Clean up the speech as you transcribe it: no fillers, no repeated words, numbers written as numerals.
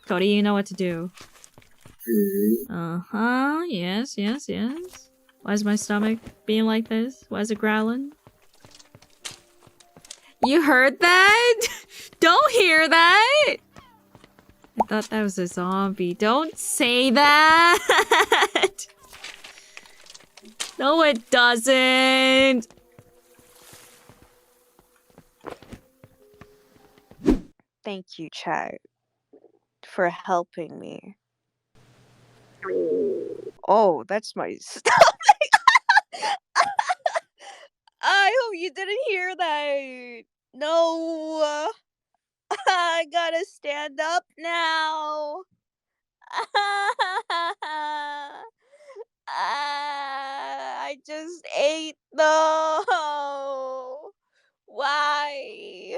Cody, you know what to do. Mm-hmm. Uh-huh. Yes, yes, yes. Why is my stomach being like this? Why is it growling? You heard that? Don't hear that! I thought that was a zombie. Don't say that! No, it doesn't! Thank you, chat, for helping me. Oh, that's my stomach. I hope you didn't hear that. No. I gotta stand up now. I just ate though. Why?